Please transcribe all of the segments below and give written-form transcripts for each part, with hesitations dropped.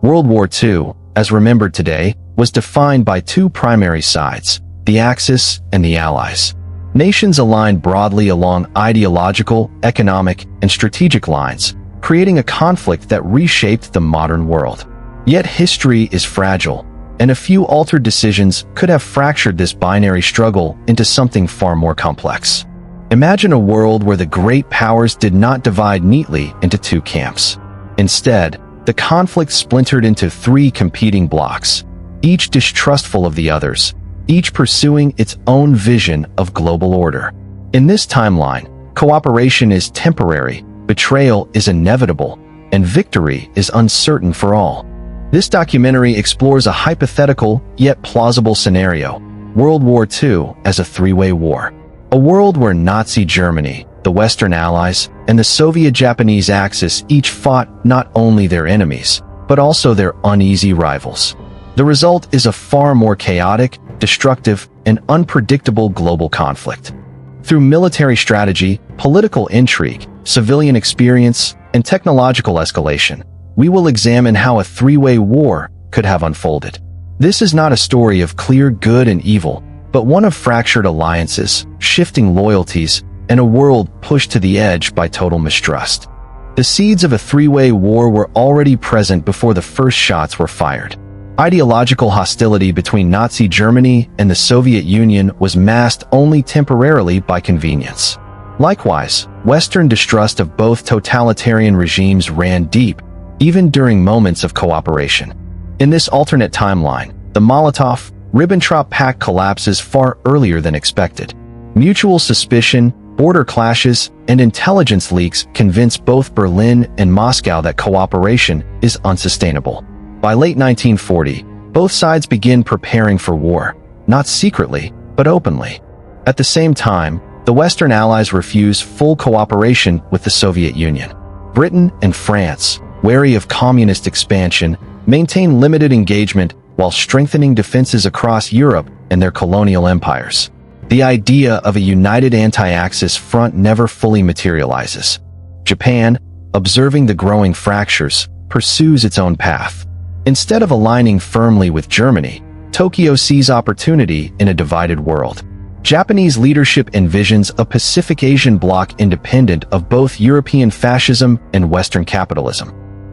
World War II, as remembered today, was defined by two primary sides, the Axis and the Allies. Nations aligned broadly along ideological, economic, and strategic lines, creating a conflict that reshaped the modern world. Yet history is fragile, and a few altered decisions could have fractured this binary struggle into something far more complex. Imagine a world where the great powers did not divide neatly into two camps. Instead, the conflict splintered into three competing blocks, each distrustful of the others, each pursuing its own vision of global order. In this timeline, cooperation is temporary, betrayal is inevitable, and victory is uncertain for all. This documentary explores a hypothetical yet plausible scenario, World War II as a three-way war. A world where Nazi Germany, the Western Allies, and the Soviet-Japanese Axis each fought not only their enemies, but also their uneasy rivals. The result is a far more chaotic, destructive, and unpredictable global conflict. Through military strategy, political intrigue, civilian experience, and technological escalation, we will examine how a three-way war could have unfolded. This is not a story of clear good and evil, but one of fractured alliances, shifting loyalties, and a world pushed to the edge by total mistrust. The seeds of a three-way war were already present before the first shots were fired. Ideological hostility between Nazi Germany and the Soviet Union was masked only temporarily by convenience. Likewise, Western distrust of both totalitarian regimes ran deep, even during moments of cooperation. In this alternate timeline, the Molotov-Ribbentrop Pact collapses far earlier than expected. Mutual suspicion, border clashes, and intelligence leaks convince both Berlin and Moscow that cooperation is unsustainable. By late 1940, both sides begin preparing for war, not secretly, but openly. At the same time, the Western Allies refuse full cooperation with the Soviet Union. Britain and France, wary of communist expansion, maintain limited engagement while strengthening defenses across Europe and their colonial empires. The idea of a united anti-Axis front never fully materializes. Japan, observing the growing fractures, pursues its own path. Instead of aligning firmly with Germany, Tokyo sees opportunity in a divided world. Japanese leadership envisions a Pacific Asian bloc independent of both European fascism and Western capitalism.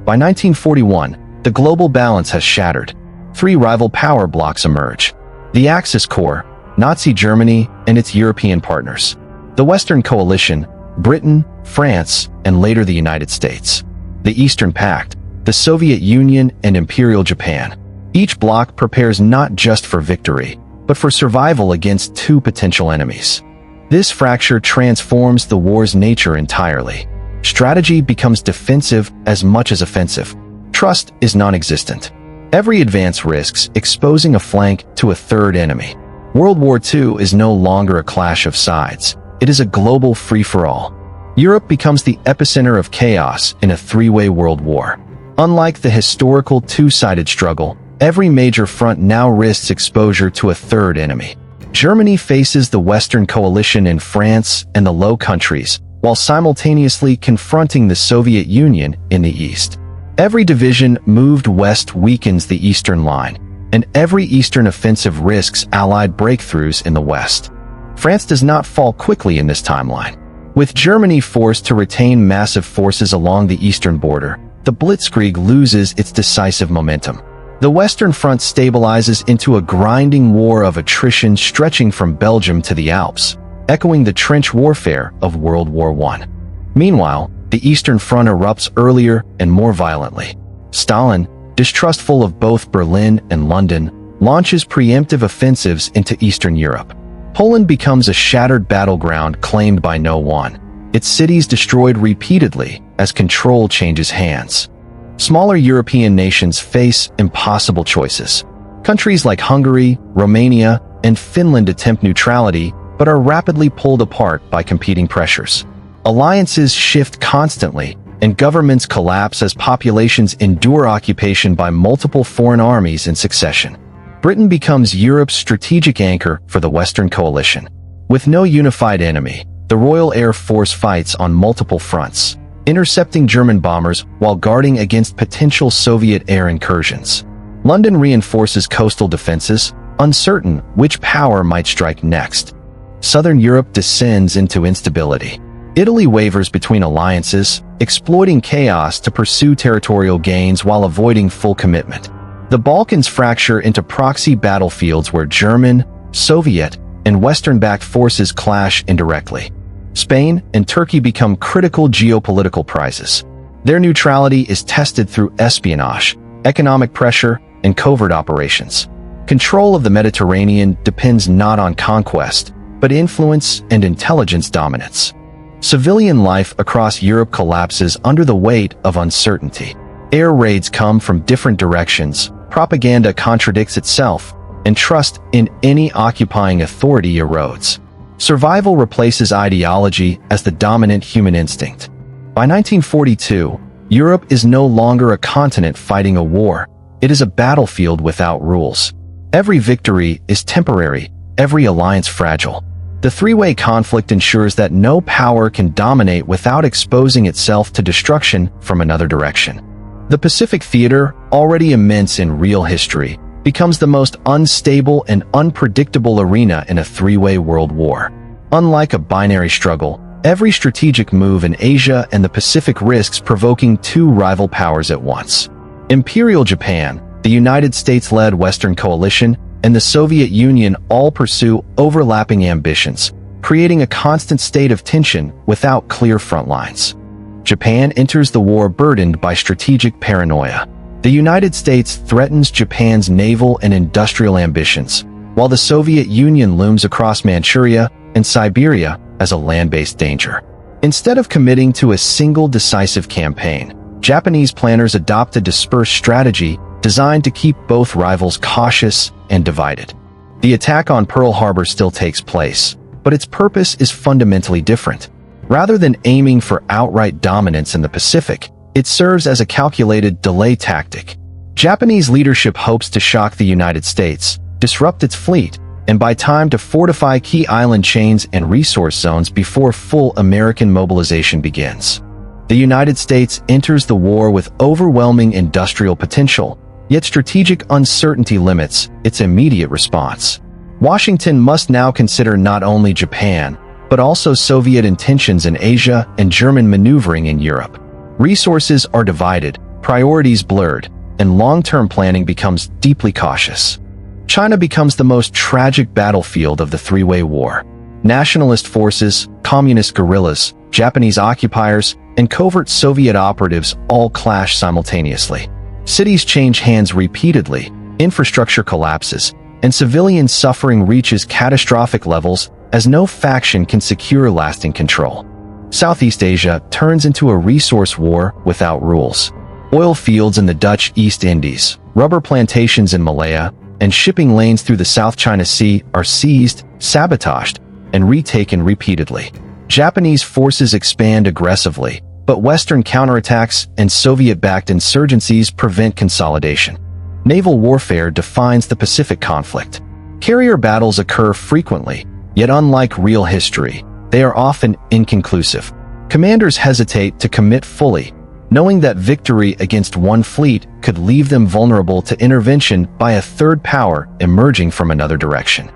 By 1941, the global balance has shattered. Three rival power blocs emerge: the Axis core, Nazi Germany, and its European partners; the Western coalition, Britain, France, and later the United States; the Eastern Pact, the Soviet Union and Imperial Japan. Each bloc prepares not just for victory, but for survival against two potential enemies. This fracture transforms the war's nature entirely. Strategy becomes defensive as much as offensive. Trust is non-existent. Every advance risks exposing a flank to a third enemy. World War II is no longer a clash of sides. It is a global free-for-all. Europe becomes the epicenter of chaos in a three-way world war. Unlike the historical two-sided struggle, every major front now risks exposure to a third enemy. Germany faces the Western coalition in France and the Low Countries, while simultaneously confronting the Soviet Union in the East. Every division moved west weakens the Eastern line, and every Eastern offensive risks Allied breakthroughs in the West. France does not fall quickly in this timeline. With Germany forced to retain massive forces along the eastern border, the Blitzkrieg loses its decisive momentum. The Western Front stabilizes into a grinding war of attrition stretching from Belgium to the Alps, echoing the trench warfare of World War I. Meanwhile, the Eastern Front erupts earlier and more violently. Stalin, distrustful of both Berlin and London, launches preemptive offensives into Eastern Europe. Poland becomes a shattered battleground claimed by no one, its cities destroyed repeatedly as control changes hands. Smaller European nations face impossible choices. Countries like Hungary, Romania, and Finland attempt neutrality, but are rapidly pulled apart by competing pressures. Alliances shift constantly, and governments collapse as populations endure occupation by multiple foreign armies in succession. Britain becomes Europe's strategic anchor for the Western coalition. With no unified enemy, the Royal Air Force fights on multiple fronts, intercepting German bombers while guarding against potential Soviet air incursions. London reinforces coastal defenses, uncertain which power might strike next. Southern Europe descends into instability. Italy wavers between alliances, exploiting chaos to pursue territorial gains while avoiding full commitment. The Balkans fracture into proxy battlefields where German, Soviet, and Western-backed forces clash indirectly. Spain and Turkey become critical geopolitical prizes. Their neutrality is tested through espionage, economic pressure, and covert operations. Control of the Mediterranean depends not on conquest, but influence and intelligence dominance. Civilian life across Europe collapses under the weight of uncertainty. Air raids come from different directions, propaganda contradicts itself, and trust in any occupying authority erodes. Survival replaces ideology as the dominant human instinct. By 1942, Europe is no longer a continent fighting a war. It is a battlefield without rules. Every victory is temporary, every alliance fragile. The three-way conflict ensures that no power can dominate without exposing itself to destruction from another direction. The Pacific Theater, already immense in real history, becomes the most unstable and unpredictable arena in a three-way world war. Unlike a binary struggle, every strategic move in Asia and the Pacific risks provoking two rival powers at once. Imperial Japan, the United States-led Western coalition, and the Soviet Union all pursue overlapping ambitions, creating a constant state of tension without clear front lines. Japan enters the war burdened by strategic paranoia. The United States threatens Japan's naval and industrial ambitions, while the Soviet Union looms across Manchuria and Siberia as a land-based danger. Instead of committing to a single decisive campaign, Japanese planners adopt a dispersed strategy designed to keep both rivals cautious and divided. The attack on Pearl Harbor still takes place, but its purpose is fundamentally different. Rather than aiming for outright dominance in the Pacific, it serves as a calculated delay tactic. Japanese leadership hopes to shock the United States, disrupt its fleet, and buy time to fortify key island chains and resource zones before full American mobilization begins. The United States enters the war with overwhelming industrial potential, yet strategic uncertainty limits its immediate response. Washington must now consider not only Japan, but also Soviet intentions in Asia and German maneuvering in Europe. Resources are divided, priorities blurred, and long-term planning becomes deeply cautious. China becomes the most tragic battlefield of the three-way war. Nationalist forces, communist guerrillas, Japanese occupiers, and covert Soviet operatives all clash simultaneously. Cities change hands repeatedly, infrastructure collapses, and civilian suffering reaches catastrophic levels as no faction can secure lasting control. Southeast Asia turns into a resource war without rules. Oil fields in the Dutch East Indies, rubber plantations in Malaya, and shipping lanes through the South China Sea are seized, sabotaged, and retaken repeatedly. Japanese forces expand aggressively, but Western counterattacks and Soviet-backed insurgencies prevent consolidation. Naval warfare defines the Pacific conflict. Carrier battles occur frequently, yet unlike real history, they are often inconclusive. Commanders hesitate to commit fully, knowing that victory against one fleet could leave them vulnerable to intervention by a third power emerging from another direction.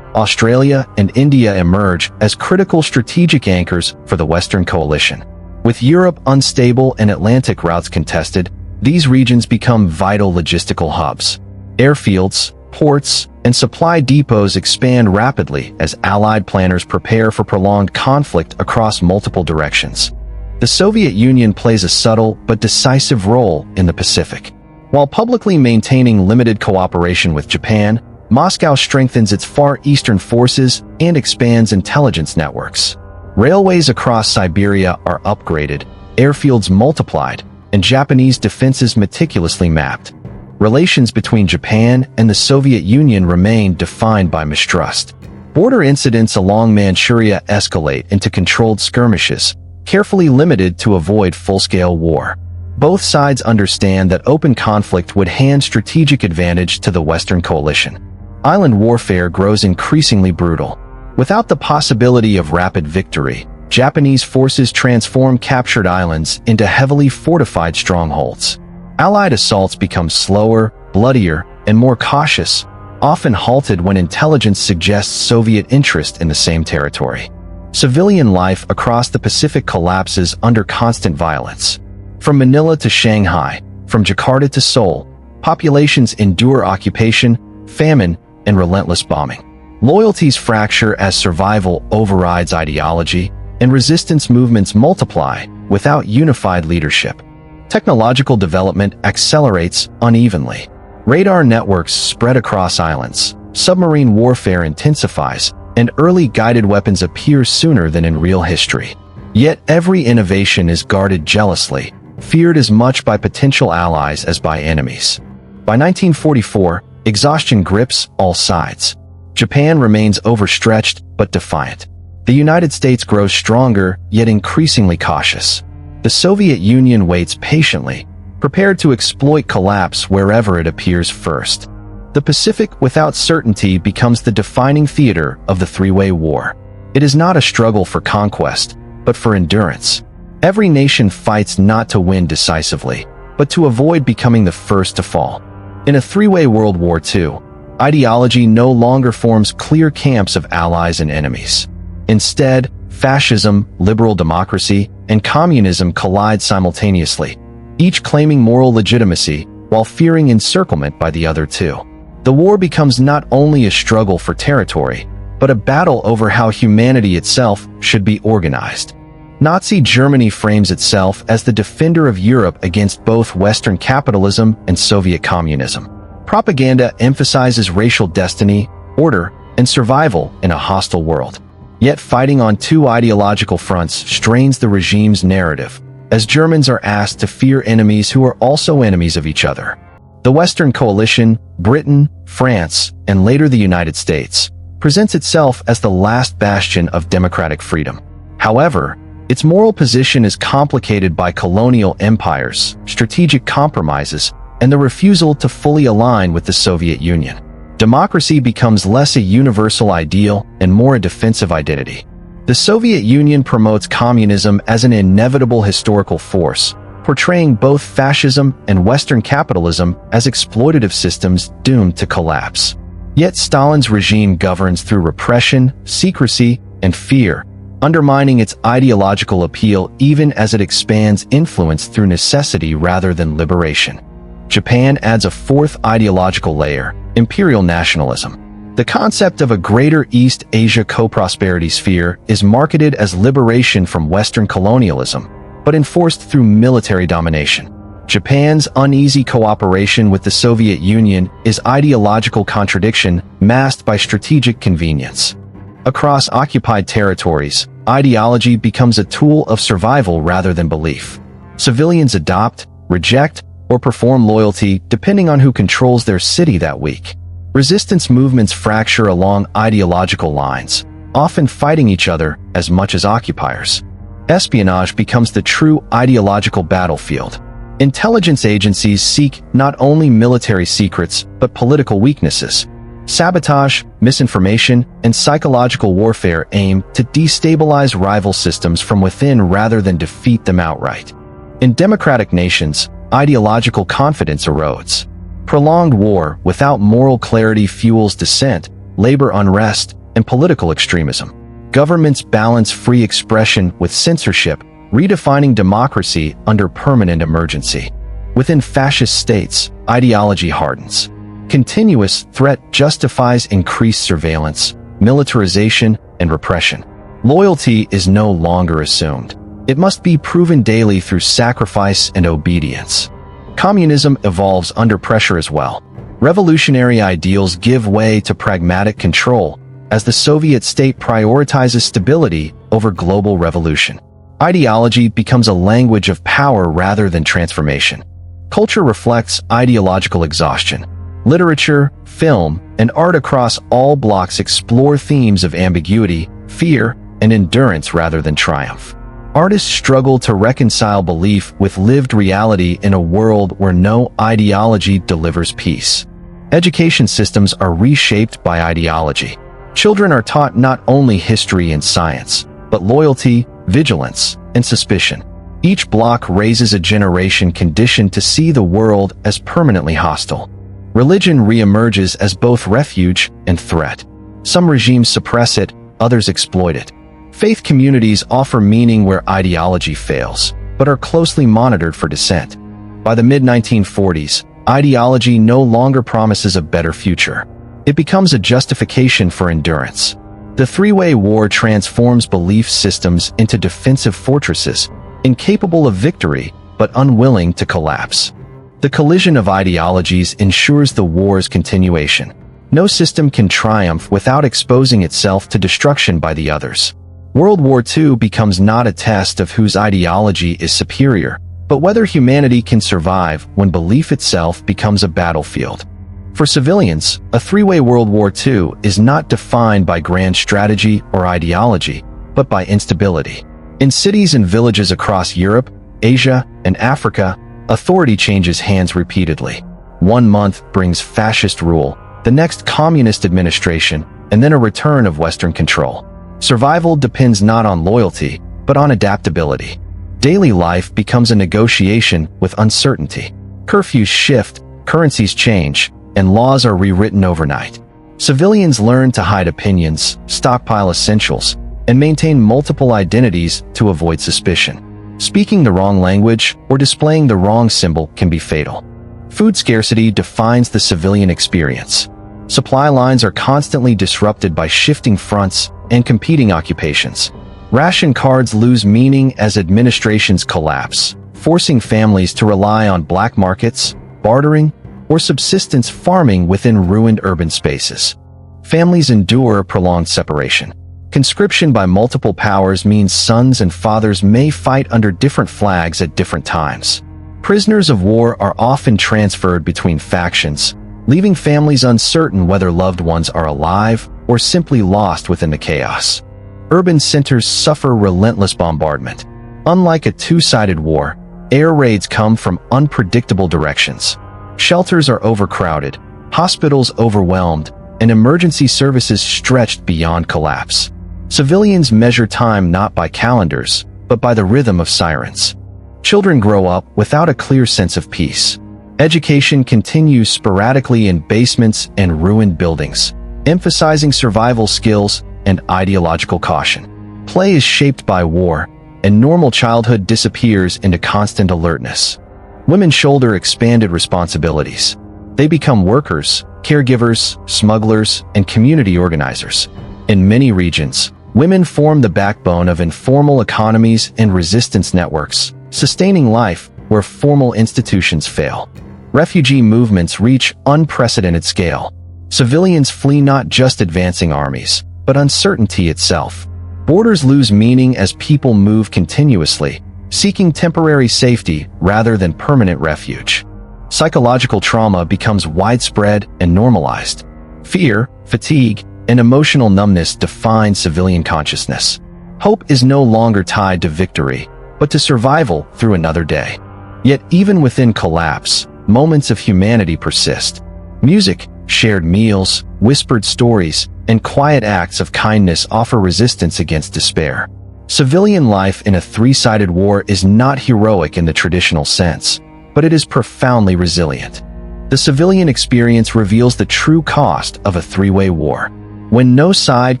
Australia and India emerge as critical strategic anchors for the Western coalition. With Europe unstable and Atlantic routes contested, these regions become vital logistical hubs. Airfields, ports, and supply depots expand rapidly as Allied planners prepare for prolonged conflict across multiple directions. The Soviet Union plays a subtle but decisive role in the Pacific. While publicly maintaining limited cooperation with Japan, Moscow strengthens its Far Eastern forces and expands intelligence networks. Railways across Siberia are upgraded, airfields multiplied, and Japanese defenses meticulously mapped. Relations between Japan and the Soviet Union remain defined by mistrust. Border incidents along Manchuria escalate into controlled skirmishes, carefully limited to avoid full-scale war. Both sides understand that open conflict would hand strategic advantage to the Western coalition. Island warfare grows increasingly brutal. Without the possibility of rapid victory, Japanese forces transform captured islands into heavily fortified strongholds. Allied assaults become slower, bloodier, and more cautious, often halted when intelligence suggests Soviet interest in the same territory. Civilian life across the Pacific collapses under constant violence. From Manila to Shanghai, from Jakarta to Seoul, populations endure occupation, famine, and relentless bombing. Loyalties fracture as survival overrides ideology, and resistance movements multiply without unified leadership. Technological development accelerates unevenly. Radar networks spread across islands, submarine warfare intensifies, and early guided weapons appear sooner than in real history. Yet every innovation is guarded jealously, feared as much by potential allies as by enemies. By 1944, exhaustion grips all sides. Japan remains overstretched but defiant. The United States grows stronger, yet increasingly cautious. The Soviet Union waits patiently, prepared to exploit collapse wherever it appears first. The Pacific without certainty becomes the defining theater of the three-way war. It is not a struggle for conquest, but for endurance. Every nation fights not to win decisively, but to avoid becoming the first to fall. In a three-way World War II, ideology no longer forms clear camps of allies and enemies. Instead, fascism, liberal democracy, and communism collide simultaneously, each claiming moral legitimacy while fearing encirclement by the other two. The war becomes not only a struggle for territory, but a battle over how humanity itself should be organized. Nazi Germany frames itself as the defender of Europe against both Western capitalism and Soviet communism. Propaganda emphasizes racial destiny, order, and survival in a hostile world. Yet fighting on two ideological fronts strains the regime's narrative, as Germans are asked to fear enemies who are also enemies of each other. The Western coalition, Britain, France, and later the United States, presents itself as the last bastion of democratic freedom. However, its moral position is complicated by colonial empires, strategic compromises, and the refusal to fully align with the Soviet Union. Democracy becomes less a universal ideal and more a defensive identity. The Soviet Union promotes communism as an inevitable historical force, portraying both fascism and Western capitalism as exploitative systems doomed to collapse. Yet Stalin's regime governs through repression, secrecy, and fear, undermining its ideological appeal even as it expands influence through necessity rather than liberation. Japan adds a fourth ideological layer: imperial nationalism. The concept of a greater East Asia co-prosperity sphere is marketed as liberation from Western colonialism, but enforced through military domination. Japan's uneasy cooperation with the Soviet Union is ideological contradiction masked by strategic convenience. Across occupied territories, ideology becomes a tool of survival rather than belief. Civilians adopt, reject, or perform loyalty depending on who controls their city that week. Resistance movements fracture along ideological lines, often fighting each other as much as occupiers. Espionage becomes the true ideological battlefield. Intelligence agencies seek not only military secrets, but political weaknesses. Sabotage, misinformation, and psychological warfare aim to destabilize rival systems from within rather than defeat them outright. In democratic nations, ideological confidence erodes. Prolonged war without moral clarity fuels dissent, labor unrest, and political extremism. Governments balance free expression with censorship, redefining democracy under permanent emergency. Within fascist states, ideology hardens. Continuous threat justifies increased surveillance, militarization, and repression. Loyalty is no longer assumed. It must be proven daily through sacrifice and obedience. Communism evolves under pressure as well. Revolutionary ideals give way to pragmatic control as the Soviet state prioritizes stability over global revolution. Ideology becomes a language of power rather than transformation. Culture reflects ideological exhaustion. Literature, film, and art across all blocks explore themes of ambiguity, fear, and endurance rather than triumph. Artists struggle to reconcile belief with lived reality in a world where no ideology delivers peace. Education systems are reshaped by ideology. Children are taught not only history and science, but loyalty, vigilance, and suspicion. Each block raises a generation conditioned to see the world as permanently hostile. Religion reemerges as both refuge and threat. Some regimes suppress it, others exploit it. Faith communities offer meaning where ideology fails, but are closely monitored for dissent. By the mid-1940s, ideology no longer promises a better future. It becomes a justification for endurance. The three-way war transforms belief systems into defensive fortresses, incapable of victory but unwilling to collapse. The collision of ideologies ensures the war's continuation. No system can triumph without exposing itself to destruction by the others. World War II becomes not a test of whose ideology is superior, but whether humanity can survive when belief itself becomes a battlefield. For civilians, a three-way World War II is not defined by grand strategy or ideology, but by instability. In cities and villages across Europe, Asia, and Africa, authority changes hands repeatedly. 1 month brings fascist rule, the next communist administration, and then a return of Western control. Survival depends not on loyalty, but on adaptability. Daily life becomes a negotiation with uncertainty. Curfews shift, currencies change, and laws are rewritten overnight. Civilians learn to hide opinions, stockpile essentials, and maintain multiple identities to avoid suspicion. Speaking the wrong language or displaying the wrong symbol can be fatal. Food scarcity defines the civilian experience. Supply lines are constantly disrupted by shifting fronts and competing occupations. Ration cards lose meaning as administrations collapse, forcing families to rely on black markets, bartering, or subsistence farming within ruined urban spaces. Families endure prolonged separation. Conscription by multiple powers means sons and fathers may fight under different flags at different times. Prisoners of war are often transferred between factions, leaving families uncertain whether loved ones are alive or simply lost within the chaos. Urban centers suffer relentless bombardment. Unlike a two-sided war, air raids come from unpredictable directions. Shelters are overcrowded, hospitals overwhelmed, and emergency services stretched beyond collapse. Civilians measure time not by calendars, but by the rhythm of sirens. Children grow up without a clear sense of peace. Education continues sporadically in basements and ruined buildings, emphasizing survival skills and ideological caution. Play is shaped by war, and normal childhood disappears into constant alertness. Women shoulder expanded responsibilities. They become workers, caregivers, smugglers, and community organizers. In many regions, women form the backbone of informal economies and resistance networks, sustaining life where formal institutions fail. Refugee movements reach unprecedented scale. Civilians flee not just advancing armies, but uncertainty itself. Borders lose meaning as people move continuously, seeking temporary safety rather than permanent refuge. Psychological trauma becomes widespread and normalized. Fear, fatigue, and emotional numbness define civilian consciousness. Hope is no longer tied to victory, but to survival through another day. Yet even within collapse, moments of humanity persist. Music, shared meals, whispered stories, and quiet acts of kindness offer resistance against despair. Civilian life in a three-sided war is not heroic in the traditional sense, but it is profoundly resilient. The civilian experience reveals the true cost of a three-way war. When no side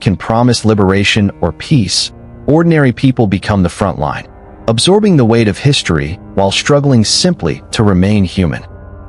can promise liberation or peace, ordinary people become the front line, absorbing the weight of history while struggling simply to remain human.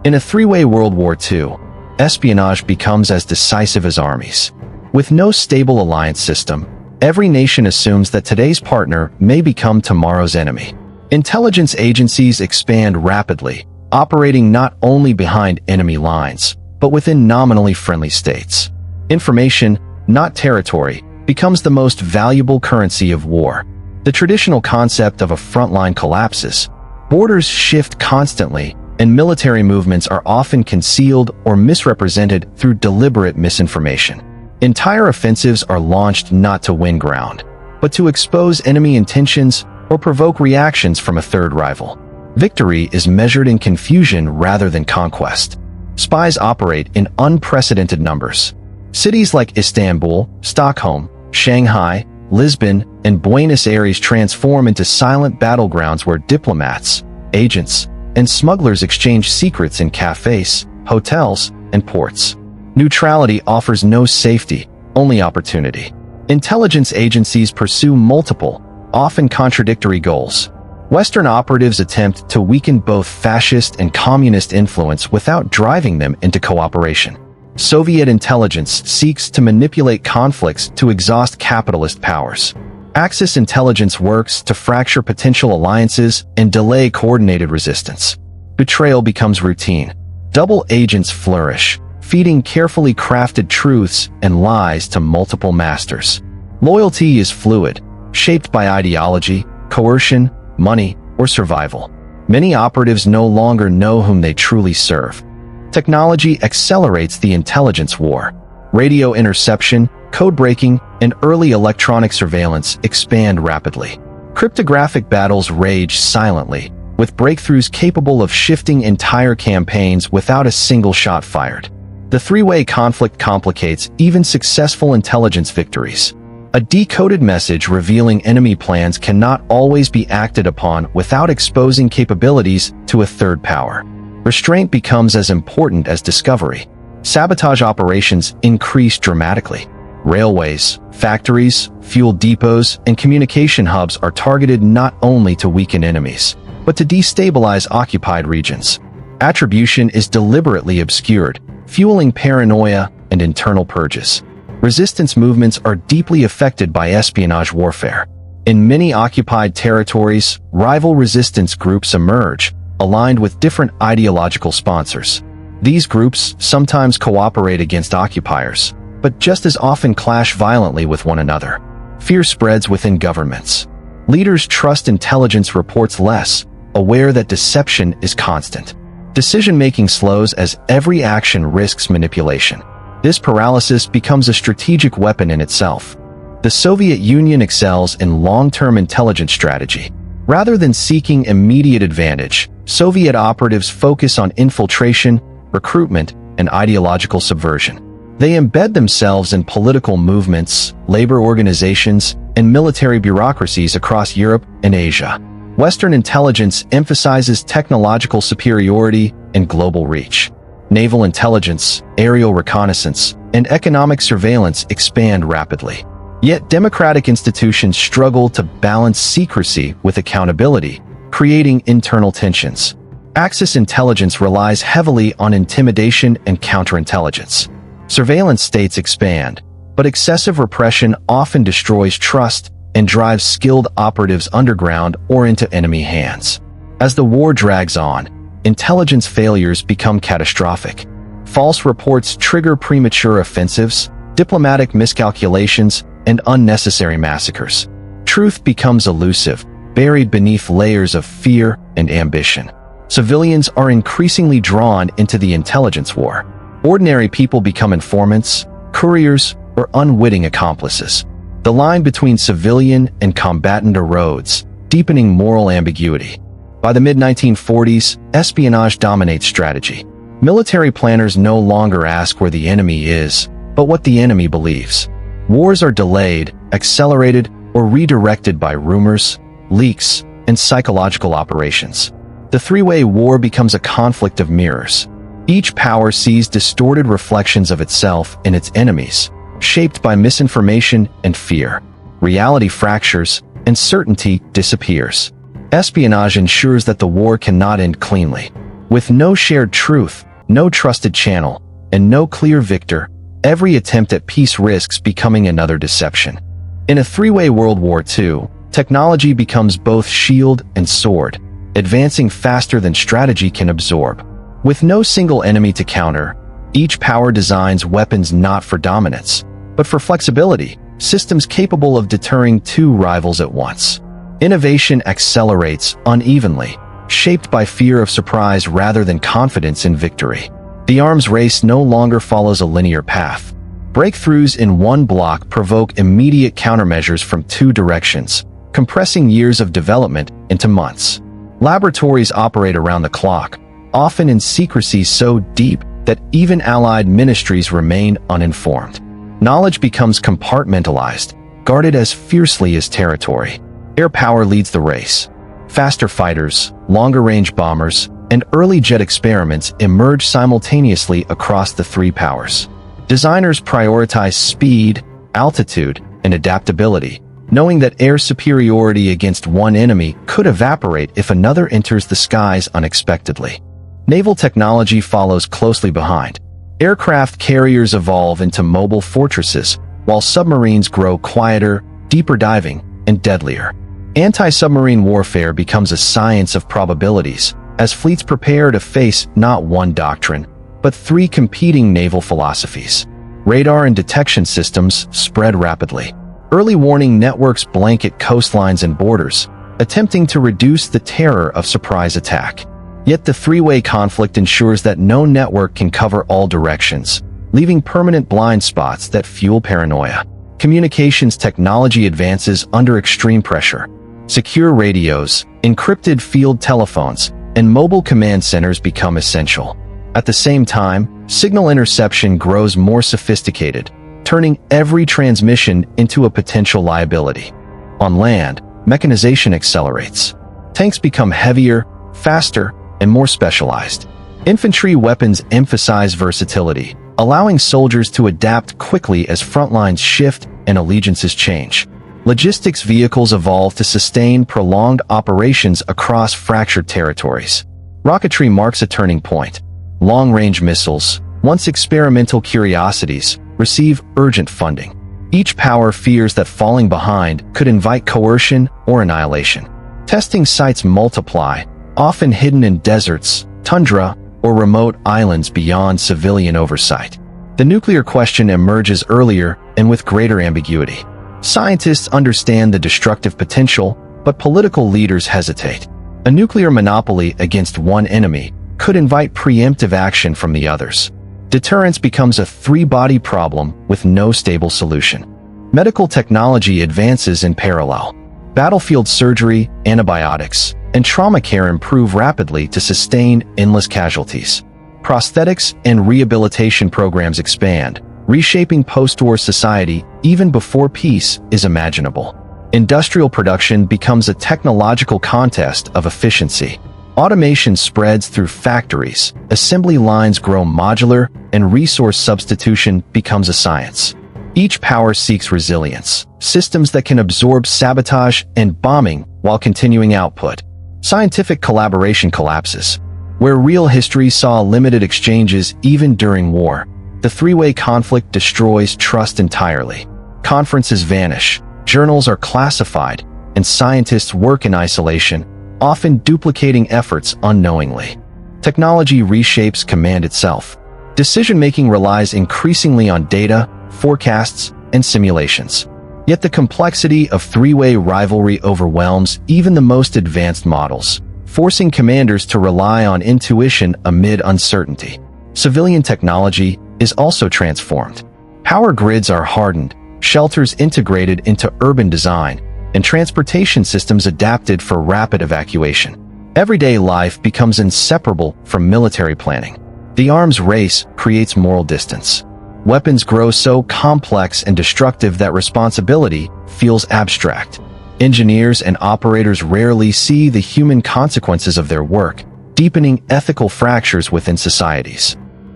In a three-way World War II, espionage becomes as decisive as armies. With no stable alliance system, every nation assumes that today's partner may become tomorrow's enemy. Intelligence agencies expand rapidly, operating not only behind enemy lines, but within nominally friendly states. Information, not territory, becomes the most valuable currency of war. The traditional concept of a front line collapses. Borders shift constantly, and military movements are often concealed or misrepresented through deliberate misinformation. Entire offensives are launched not to win ground, but to expose enemy intentions or provoke reactions from a third rival. Victory is measured in confusion rather than conquest. Spies operate in unprecedented numbers. Cities like Istanbul, Stockholm, Shanghai, Lisbon, and Buenos Aires transform into silent battlegrounds where diplomats, agents, and smugglers exchange secrets in cafes, hotels, and ports. Neutrality offers no safety, only opportunity. Intelligence agencies pursue multiple, often contradictory goals. Western operatives attempt to weaken both fascist and communist influence without driving them into cooperation. Soviet intelligence seeks to manipulate conflicts to exhaust capitalist powers. Axis intelligence works to fracture potential alliances and delay coordinated resistance. Betrayal becomes routine. Double agents flourish, feeding carefully crafted truths and lies to multiple masters. Loyalty is fluid, shaped by ideology, coercion, money, or survival. Many operatives no longer know whom they truly serve. Technology accelerates the intelligence war. Radio interception, code breaking, and early electronic surveillance expand rapidly. Cryptographic battles rage silently, with breakthroughs capable of shifting entire campaigns without a single shot fired. The three-way conflict complicates even successful intelligence victories. A decoded message revealing enemy plans cannot always be acted upon without exposing capabilities to a third power. Restraint becomes as important as discovery. Sabotage operations increase dramatically. Railways, factories, fuel depots, and communication hubs are targeted not only to weaken enemies, but to destabilize occupied regions. Attribution is deliberately obscured, fueling paranoia and internal purges. Resistance movements are deeply affected by espionage warfare. In many occupied territories, rival resistance groups emerge, aligned with different ideological sponsors. These groups sometimes cooperate against occupiers, but just as often clash violently with one another. Fear spreads within governments. Leaders trust intelligence reports less, aware that deception is constant. Decision-making slows as every action risks manipulation. This paralysis becomes a strategic weapon in itself. The Soviet Union excels in long-term intelligence strategy. Rather than seeking immediate advantage, Soviet operatives focus on infiltration, recruitment, and ideological subversion. They embed themselves in political movements, labor organizations, and military bureaucracies across Europe and Asia. Western intelligence emphasizes technological superiority and global reach. Naval intelligence, aerial reconnaissance, and economic surveillance expand rapidly. Yet democratic institutions struggle to balance secrecy with accountability, creating internal tensions. Axis intelligence relies heavily on intimidation and counterintelligence. Surveillance states expand, but excessive repression often destroys trust and drives skilled operatives underground or into enemy hands. As the war drags on, intelligence failures become catastrophic. False reports trigger premature offensives, diplomatic miscalculations, and unnecessary massacres. Truth becomes elusive, buried beneath layers of fear and ambition. Civilians are increasingly drawn into the intelligence war. Ordinary people become informants, couriers, or unwitting accomplices. The line between civilian and combatant erodes, deepening moral ambiguity. By the mid-1940s, espionage dominates strategy. Military planners no longer ask where the enemy is, but what the enemy believes. Wars are delayed, accelerated, or redirected by rumors, leaks, and psychological operations. The three-way war becomes a conflict of mirrors. Each power sees distorted reflections of itself in its enemies, shaped by misinformation and fear. Reality fractures, and certainty disappears. Espionage ensures that the war cannot end cleanly. With no shared truth, no trusted channel, and no clear victor, every attempt at peace risks becoming another deception. In a three-way World War II, technology becomes both shield and sword, advancing faster than strategy can absorb. With no single enemy to counter, each power designs weapons not for dominance, but for flexibility, systems capable of deterring two rivals at once. Innovation accelerates unevenly, shaped by fear of surprise rather than confidence in victory. The arms race no longer follows a linear path. Breakthroughs in one block provoke immediate countermeasures from two directions, compressing years of development into months. Laboratories operate around the clock, often in secrecy so deep that even allied ministries remain uninformed. Knowledge becomes compartmentalized, guarded as fiercely as territory. Air power leads the race. Faster fighters, longer-range bombers, and early jet experiments emerge simultaneously across the three powers. Designers prioritize speed, altitude, and adaptability, knowing that air superiority against one enemy could evaporate if another enters the skies unexpectedly. Naval technology follows closely behind. Aircraft carriers evolve into mobile fortresses, while submarines grow quieter, deeper diving, and deadlier. Anti-submarine warfare becomes a science of probabilities, as fleets prepare to face not one doctrine, but three competing naval philosophies. Radar and detection systems spread rapidly. Early warning networks blanket coastlines and borders, attempting to reduce the terror of surprise attack. Yet the three-way conflict ensures that no network can cover all directions, leaving permanent blind spots that fuel paranoia. Communications technology advances under extreme pressure. Secure radios, encrypted field telephones, and mobile command centers become essential. At the same time, signal interception grows more sophisticated, turning every transmission into a potential liability. On land, mechanization accelerates. Tanks become heavier, faster, and more specialized. Infantry weapons emphasize versatility, allowing soldiers to adapt quickly as front lines shift and allegiances change. Logistics vehicles evolve to sustain prolonged operations across fractured territories. Rocketry marks a turning point. Long-range missiles, once experimental curiosities, receive urgent funding. Each power fears that falling behind could invite coercion or annihilation. Testing sites multiply, often hidden in deserts, tundra, or remote islands beyond civilian oversight. The nuclear question emerges earlier and with greater ambiguity. Scientists understand the destructive potential, but political leaders hesitate. A nuclear monopoly against one enemy could invite preemptive action from the others. Deterrence becomes a three-body problem with no stable solution. Medical technology advances in parallel. Battlefield surgery, antibiotics, and trauma care improve rapidly to sustain endless casualties. Prosthetics and rehabilitation programs expand, reshaping post-war society even before peace is imaginable. Industrial production becomes a technological contest of efficiency. Automation spreads through factories, assembly lines grow modular, and resource substitution becomes a science. Each power seeks resilience, systems that can absorb sabotage and bombing while continuing output. Scientific collaboration collapses. Where real history saw limited exchanges even during war, the three-way conflict destroys trust entirely. Conferences vanish, journals are classified, and scientists work in isolation, often duplicating efforts unknowingly. Technology reshapes command itself. Decision-making relies increasingly on data, forecasts, and simulations. Yet the complexity of three-way rivalry overwhelms even the most advanced models, forcing commanders to rely on intuition amid uncertainty. Civilian technology is also transformed. Power grids are hardened, shelters integrated into urban design, and transportation systems adapted for rapid evacuation. Everyday life becomes inseparable from military planning. The arms race creates moral distance. Weapons grow so complex and destructive that responsibility feels abstract. Engineers and operators rarely see the human consequences of their work, deepening ethical fractures within societies.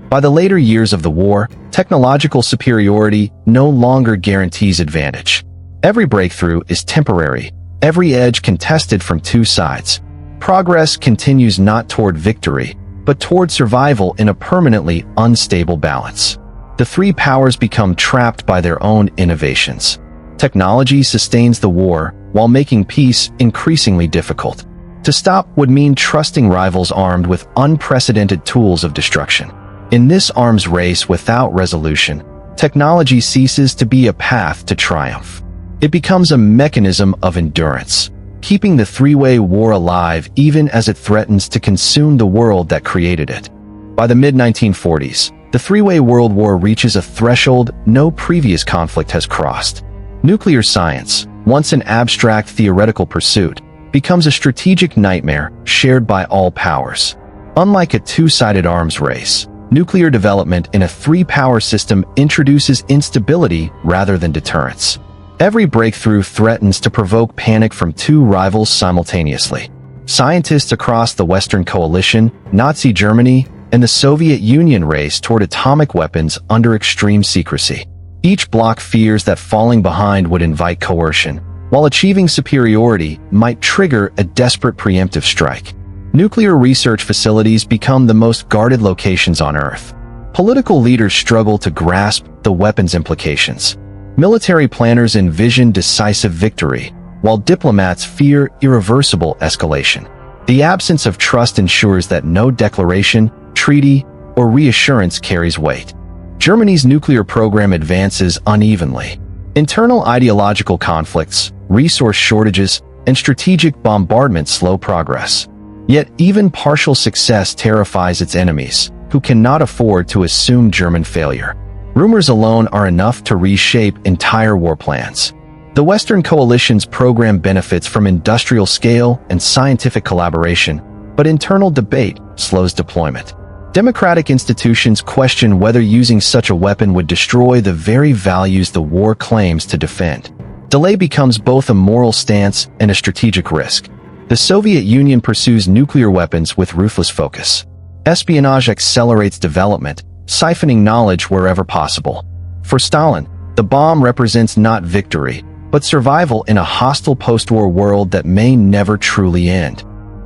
By the later years of the war, technological superiority no longer guarantees advantage. Every breakthrough is temporary, every edge contested from two sides. Progress continues not toward victory, but toward survival in a permanently unstable balance. The three powers become trapped by their own innovations. Technology sustains the war, while making peace increasingly difficult. To stop would mean trusting rivals armed with unprecedented tools of destruction. In this arms race without resolution, technology ceases to be a path to triumph. It becomes a mechanism of endurance, keeping the three-way war alive even as it threatens to consume the world that created it. By the mid-1940s, the three-way world war reaches a threshold no previous conflict has crossed. Nuclear science, once an abstract theoretical pursuit, becomes a strategic nightmare shared by all powers. Unlike a two-sided arms race, nuclear development in a three-power system introduces instability rather than deterrence. Every breakthrough threatens to provoke panic from two rivals simultaneously. Scientists across the Western Coalition, Nazi Germany, and the Soviet Union race toward atomic weapons under extreme secrecy. Each bloc fears that falling behind would invite coercion, while achieving superiority might trigger a desperate preemptive strike. Nuclear research facilities become the most guarded locations on Earth. Political leaders struggle to grasp the weapons implications. Military planners envision decisive victory, while diplomats fear irreversible escalation. The absence of trust ensures that no declaration, treaty, or reassurance carries weight. Germany's nuclear program advances unevenly. Internal ideological conflicts, resource shortages, and strategic bombardment slow progress. Yet even partial success terrifies its enemies, who cannot afford to assume German failure. Rumors alone are enough to reshape entire war plans. The Western Coalition's program benefits from industrial scale and scientific collaboration, but internal debate slows deployment. Democratic institutions question whether using such a weapon would destroy the very values the war claims to defend. Delay becomes both a moral stance and a strategic risk. The Soviet Union pursues nuclear weapons with ruthless focus. Espionage accelerates development, siphoning knowledge wherever possible. For Stalin, the bomb represents not victory, but survival in a hostile post-war world that may never truly end.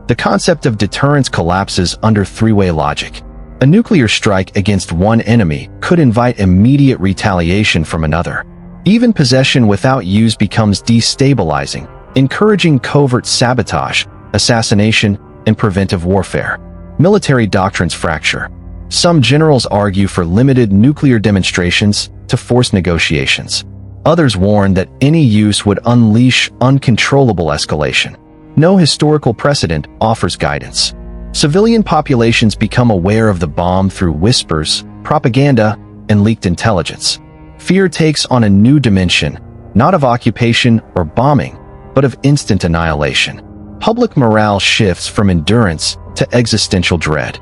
The concept of deterrence collapses under three-way logic. A nuclear strike against one enemy could invite immediate retaliation from another. Even possession without use becomes destabilizing, encouraging covert sabotage, assassination, and preventive warfare. Military doctrines fracture. Some generals argue for limited nuclear demonstrations to force negotiations. Others warn that any use would unleash uncontrollable escalation. No historical precedent offers guidance. Civilian populations become aware of the bomb through whispers, propaganda, and leaked intelligence. Fear takes on a new dimension, not of occupation or bombing, but of instant annihilation. Public morale shifts from endurance to existential dread.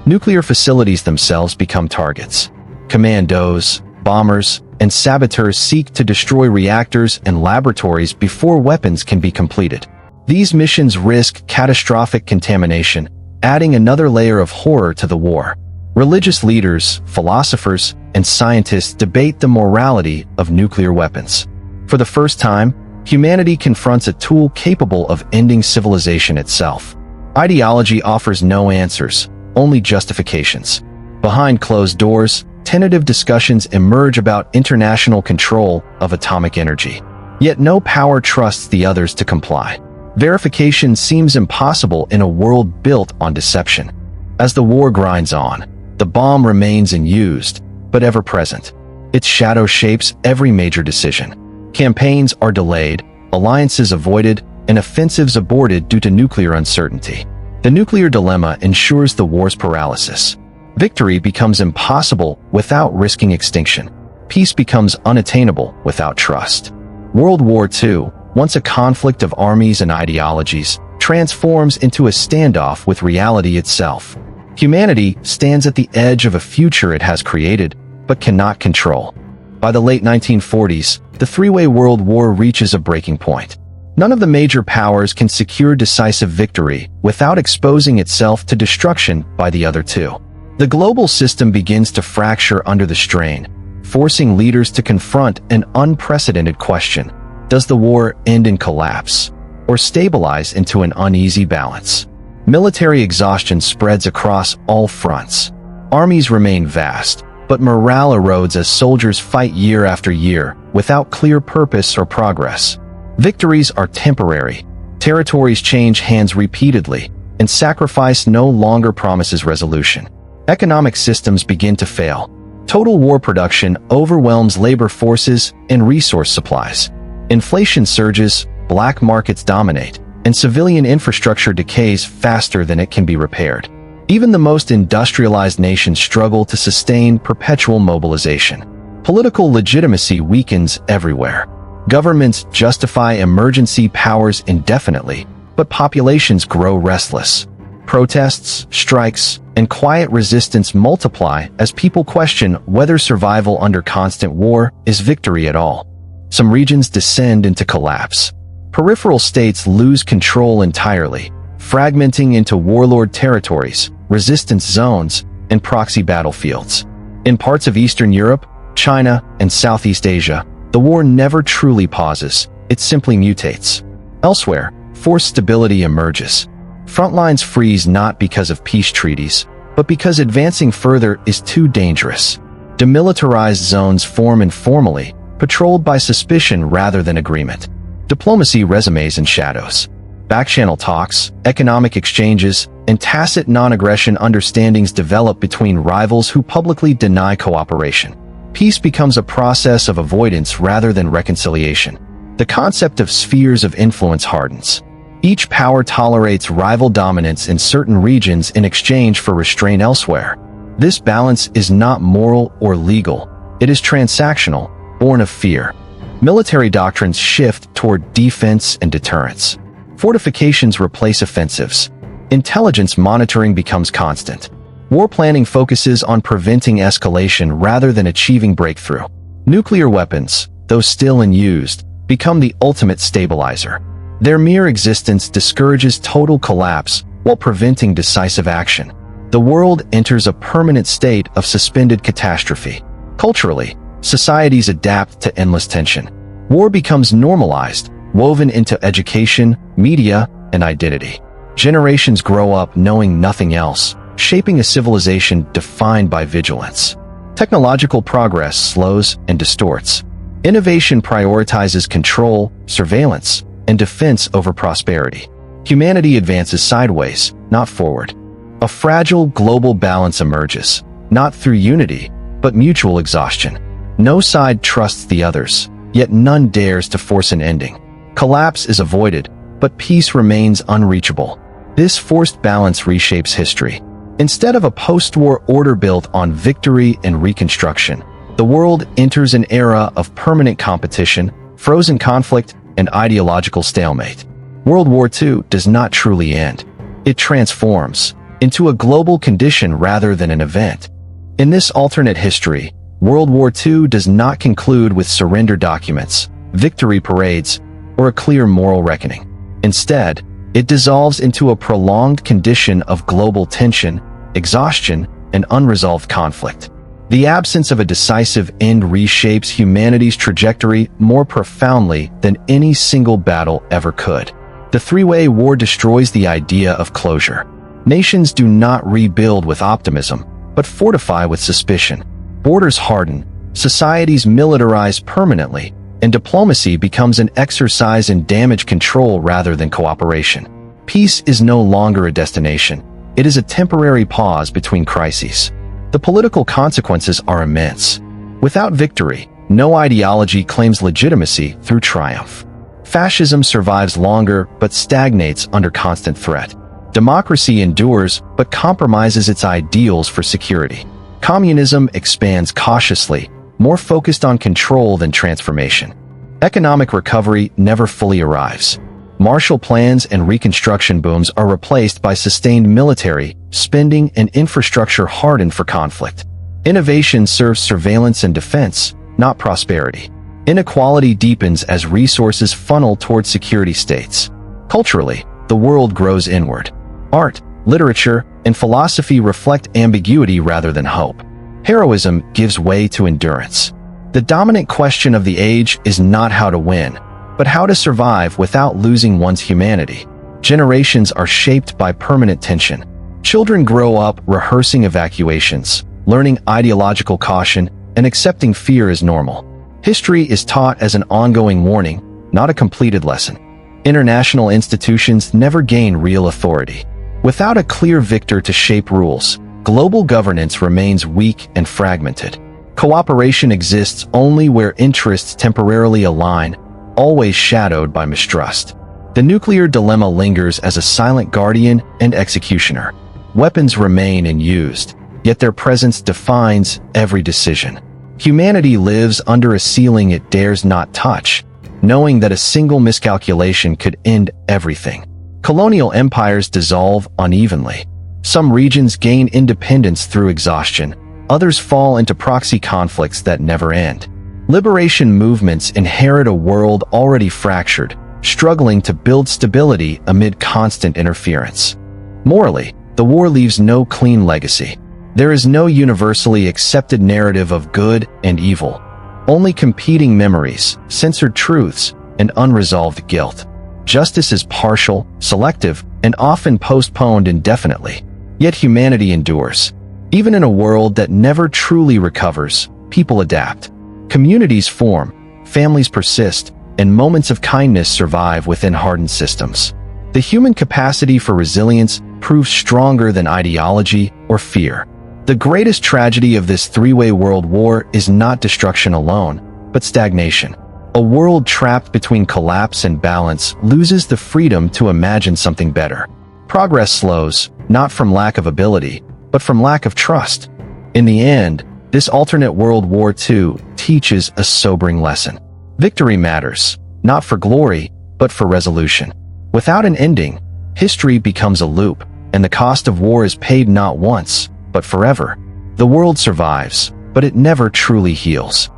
Nuclear facilities themselves become targets. Commandos, bombers, and saboteurs seek to destroy reactors and laboratories before weapons can be completed. These missions risk catastrophic contamination, adding another layer of horror to the war. Religious leaders, philosophers, and scientists debate the morality of nuclear weapons. For the first time, humanity confronts a tool capable of ending civilization itself. Ideology offers no answers, only justifications. Behind closed doors, tentative discussions emerge about international control of atomic energy. Yet no power trusts the others to comply. Verification seems impossible in a world built on deception. As the war grinds on, the bomb remains unused, but ever present. Its shadow shapes every major decision. Campaigns are delayed, alliances avoided, and offensives aborted due to nuclear uncertainty. The nuclear dilemma ensures the war's paralysis. Victory becomes impossible without risking extinction. Peace becomes unattainable without trust. World War II, once a conflict of armies and ideologies, transforms into a standoff with reality itself. Humanity stands at the edge of a future it has created, but cannot control. By the late 1940s, the three-way world war reaches a breaking point. None of the major powers can secure decisive victory without exposing itself to destruction by the other two. The global system begins to fracture under the strain, forcing leaders to confront an unprecedented question. Does the war end in collapse, or stabilize into an uneasy balance? Military exhaustion spreads across all fronts. Armies remain vast, but morale erodes as soldiers fight year after year without clear purpose or progress. Victories are temporary, territories change hands repeatedly, and sacrifice no longer promises resolution. Economic systems begin to fail. Total war production overwhelms labor forces and resource supplies. Inflation surges, black markets dominate, and civilian infrastructure decays faster than it can be repaired. Even the most industrialized nations struggle to sustain perpetual mobilization. Political legitimacy weakens everywhere. Governments justify emergency powers indefinitely, but populations grow restless. Protests, strikes, and quiet resistance multiply as people question whether survival under constant war is victory at all. Some regions descend into collapse. Peripheral states lose control entirely, fragmenting into warlord territories, resistance zones, and proxy battlefields. In parts of Eastern Europe, China, and Southeast Asia, the war never truly pauses, it simply mutates. Elsewhere, forced stability emerges. Frontlines freeze not because of peace treaties, but because advancing further is too dangerous. Demilitarized zones form informally, patrolled by suspicion rather than agreement. Diplomacy resumes in shadows. Backchannel talks, economic exchanges, and tacit non-aggression understandings develop between rivals who publicly deny cooperation. Peace becomes a process of avoidance rather than reconciliation. The concept of spheres of influence hardens. Each power tolerates rival dominance in certain regions in exchange for restraint elsewhere. This balance is not moral or legal. It is transactional, born of fear. Military doctrines shift toward defense and deterrence. Fortifications replace offensives. Intelligence monitoring becomes constant. War planning focuses on preventing escalation rather than achieving breakthrough. Nuclear weapons, though still unused, become the ultimate stabilizer. Their mere existence discourages total collapse while preventing decisive action. The world enters a permanent state of suspended catastrophe. Culturally, societies adapt to endless tension. War becomes normalized, woven into education, media, and identity. Generations grow up knowing nothing else, shaping a civilization defined by vigilance. Technological progress slows and distorts. Innovation prioritizes control, surveillance, and defense over prosperity. Humanity advances sideways, not forward. A fragile global balance emerges, not through unity, but mutual exhaustion. No side trusts the others, yet none dares to force an ending. Collapse is avoided, but peace remains unreachable. This forced balance reshapes history. Instead of a post-war order built on victory and reconstruction, the world enters an era of permanent competition, frozen conflict, and ideological stalemate. World War II does not truly end. It transforms into a global condition rather than an event. In this alternate history, World War II does not conclude with surrender documents, victory parades, or a clear moral reckoning. Instead, it dissolves into a prolonged condition of global tension, exhaustion, and unresolved conflict. The absence of a decisive end reshapes humanity's trajectory more profoundly than any single battle ever could. The three-way war destroys the idea of closure. Nations do not rebuild with optimism, but fortify with suspicion. Borders harden, societies militarize permanently, and diplomacy becomes an exercise in damage control rather than cooperation. Peace is no longer a destination. It is a temporary pause between crises. The political consequences are immense. Without victory, no ideology claims legitimacy through triumph. Fascism survives longer but stagnates under constant threat. Democracy endures but compromises its ideals for security. Communism expands cautiously, more focused on control than transformation. Economic recovery never fully arrives. Marshall Plans and Reconstruction booms are replaced by sustained military, spending, and infrastructure hardened for conflict. Innovation serves surveillance and defense, not prosperity. Inequality deepens as resources funnel toward security states. Culturally, the world grows inward. Art, literature, and philosophy reflect ambiguity rather than hope. Heroism gives way to endurance. The dominant question of the age is not how to win, but how to survive without losing one's humanity. Generations are shaped by permanent tension. Children grow up rehearsing evacuations, learning ideological caution, and accepting fear as normal. History is taught as an ongoing warning, not a completed lesson. International institutions never gain real authority. Without a clear victor to shape rules, global governance remains weak and fragmented. Cooperation exists only where interests temporarily align, always shadowed by mistrust. The nuclear dilemma lingers as a silent guardian and executioner. Weapons remain unused, yet their presence defines every decision. Humanity lives under a ceiling it dares not touch, knowing that a single miscalculation could end everything. Colonial empires dissolve unevenly. Some regions gain independence through exhaustion, others fall into proxy conflicts that never end. Liberation movements inherit a world already fractured, struggling to build stability amid constant interference. Morally, the war leaves no clean legacy. There is no universally accepted narrative of good and evil, only competing memories, censored truths, and unresolved guilt. Justice is partial, selective, and often postponed indefinitely. Yet humanity endures. Even in a world that never truly recovers, people adapt. Communities form, families persist, and moments of kindness survive within hardened systems. The human capacity for resilience proves stronger than ideology or fear. The greatest tragedy of this three-way world war is not destruction alone, but stagnation. A world trapped between collapse and balance loses the freedom to imagine something better. Progress slows, not from lack of ability, but from lack of trust. In the end, this alternate World War II teaches a sobering lesson. Victory matters, not for glory, but for resolution. Without an ending, history becomes a loop, and the cost of war is paid not once, but forever. The world survives, but it never truly heals.